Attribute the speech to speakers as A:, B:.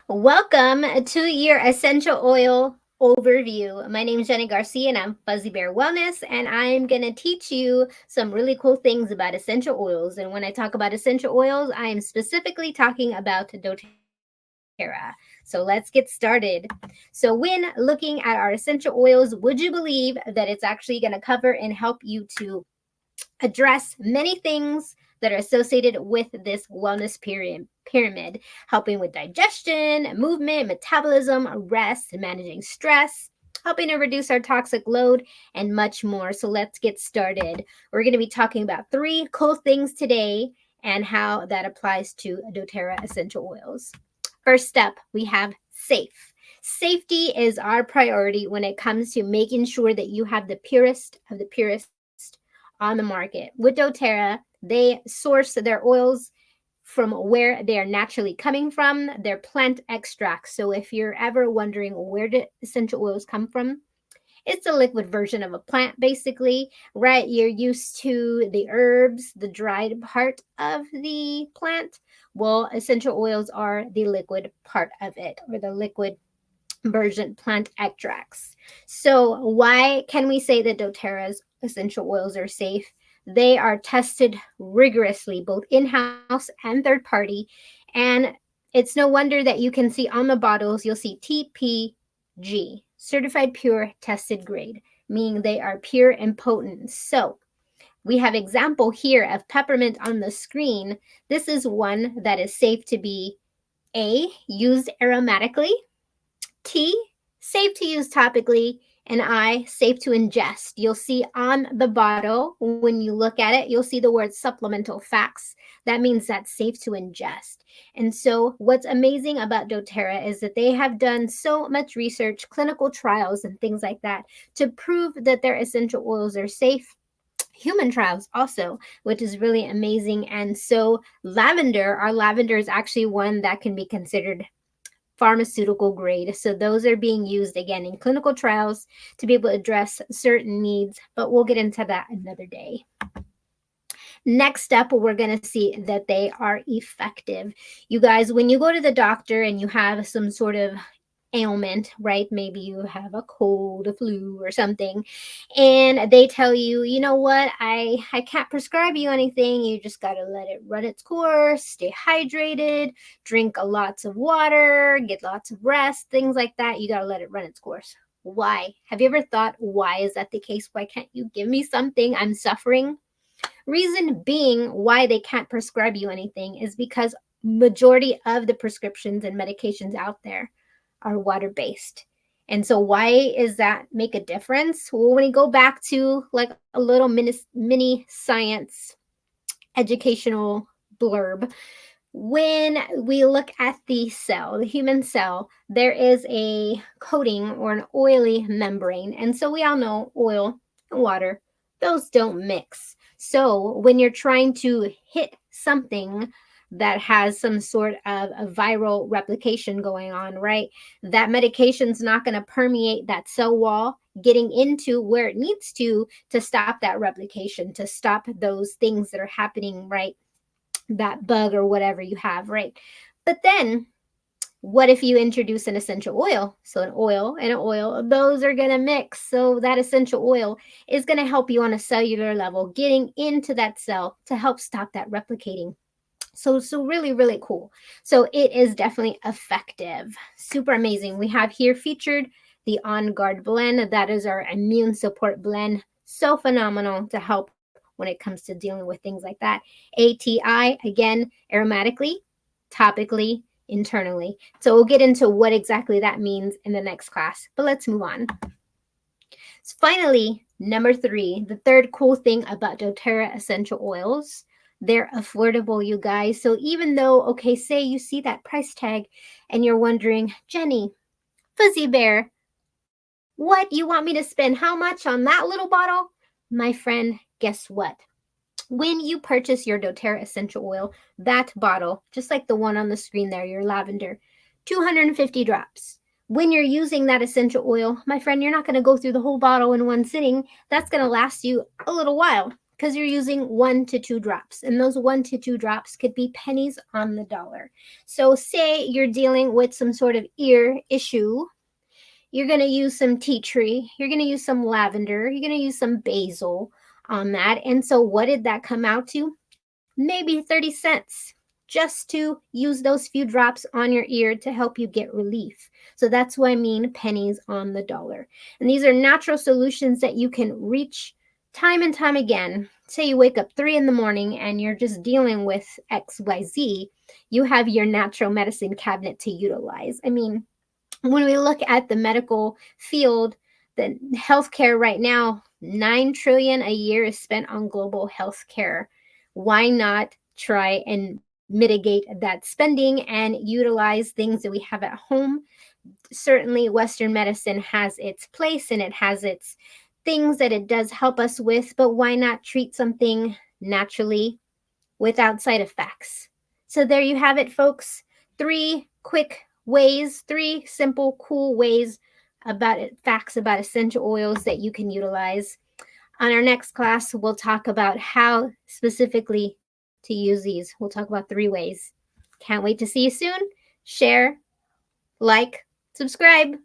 A: Welcome to your essential oil overview. My name is Jenny Garcia and I'm Fuzzy Bear Wellness, and I'm going to teach you some really cool things about essential oils. And when I talk about essential oils, I am specifically talking about doTERRA. So let's get started. So when looking at our essential oils, would you believe that it's actually going to cover and help you to address many things that are associated with this pyramid, helping with digestion, movement, metabolism, rest, managing stress, helping to reduce our toxic load, and much more. So let's get started. We're going to be talking about three cool things today and how that applies to doTERRA essential oils. First step, we have safe. Safety is our priority when it comes to making sure that you have the purest of the purest on the market. With doTERRA, they source their oils from where they are naturally coming from, their plant extracts. So if you're ever wondering where do essential oils come from, it's a liquid version of a plant, basically, right? You're used to the herbs, the dried part of the plant. Well, essential oils are the liquid part of it, or the liquid version plant extracts. So, why can we say that doTERRA's essential oils are safe? They are tested rigorously, both in house and third party. And it's no wonder that you can see on the bottles, you'll see TPG, certified pure tested grade, meaning they are pure and potent. So, we have example here of peppermint on the screen. This is one that is safe to be A, used aromatically, T, safe to use topically, and I, safe to ingest. You'll see on the bottle, when you look at it, you'll see the word supplemental facts. That means that's safe to ingest. And so, what's amazing about doTERRA is that they have done so much research, clinical trials, and things like that to prove that their essential oils are safe, human trials also, which is really amazing. And so our lavender is actually one that can be considered pharmaceutical grade. So those are being used again in clinical trials to be able to address certain needs, but we'll get into that another day. Next up, we're going to see that they are effective. You guys, when you go to the doctor and you have some sort of ailment, right? Maybe you have a cold, a flu, or something, and they tell you, you know what, I can't prescribe you anything. You just got to let it run its course, stay hydrated, drink a lots of water, get lots of rest, things like that. You got to let it run its course. Why? Have you ever thought, why is that the case? Why can't you give me something? I'm suffering. Reason being why they can't prescribe you anything is because majority of the prescriptions and medications out there are water based. And so why is that make a difference? Well, when you go back to like a little mini science educational blurb, when we look at the cell, the human cell, there is a coating or an oily membrane. And so we all know oil and water, those don't mix. So when you're trying to hit something that has some sort of a viral replication going on, right? That medication's not going to permeate that cell wall, getting into where it needs to stop that replication, to stop those things that are happening, right? That bug or whatever you have, right? But then what if you introduce an essential oil? So an oil and an oil, those are going to mix. So that essential oil is going to help you on a cellular level, getting into that cell to help stop that replicating. So really, really cool. So it is definitely effective. Super amazing. We have here featured the On Guard blend. That is our immune support blend. So phenomenal to help when it comes to dealing with things like that. ATI, again, aromatically, topically, internally. So we'll get into what exactly that means in the next class. But let's move on. So finally, number 3, the third cool thing about doTERRA essential oils, they're affordable, you guys. So even though, okay, say you see that price tag and you're wondering, Jenny, Fuzzy Bear, what, you want me to spend how much on that little bottle? My friend, guess what? When you purchase your doTERRA essential oil, that bottle, just like the one on the screen there, your lavender, 250 drops. When you're using that essential oil, my friend, you're not going to go through the whole bottle in one sitting. That's going to last you a little while. because you're using 1 to 2 drops, and those 1 to 2 drops could be pennies on the dollar. So say you're dealing with some sort of ear issue, you're going to use some tea tree, you're going to use some lavender, you're going to use some basil on that. And so what did that come out to? Maybe 30 cents, just to use those few drops on your ear to help you get relief. So that's what I mean, pennies on the dollar. And these are natural solutions that you can reach time and time again. Say you wake up 3 in the morning and you're just dealing with XYZ, you have your natural medicine cabinet to utilize. I mean, when we look at the medical field, the healthcare right now, 9 trillion a year is spent on global healthcare. Why not try and mitigate that spending and utilize things that we have at home? Certainly Western medicine has its place and it has its things that it does help us with, but why not treat something naturally without side effects? So there you have it, folks. 3 quick ways, 3 simple, cool ways about it, facts about essential oils that you can utilize. On our next class, we'll talk about how specifically to use these. We'll talk about 3 ways. Can't wait to see you soon. Share, like, subscribe.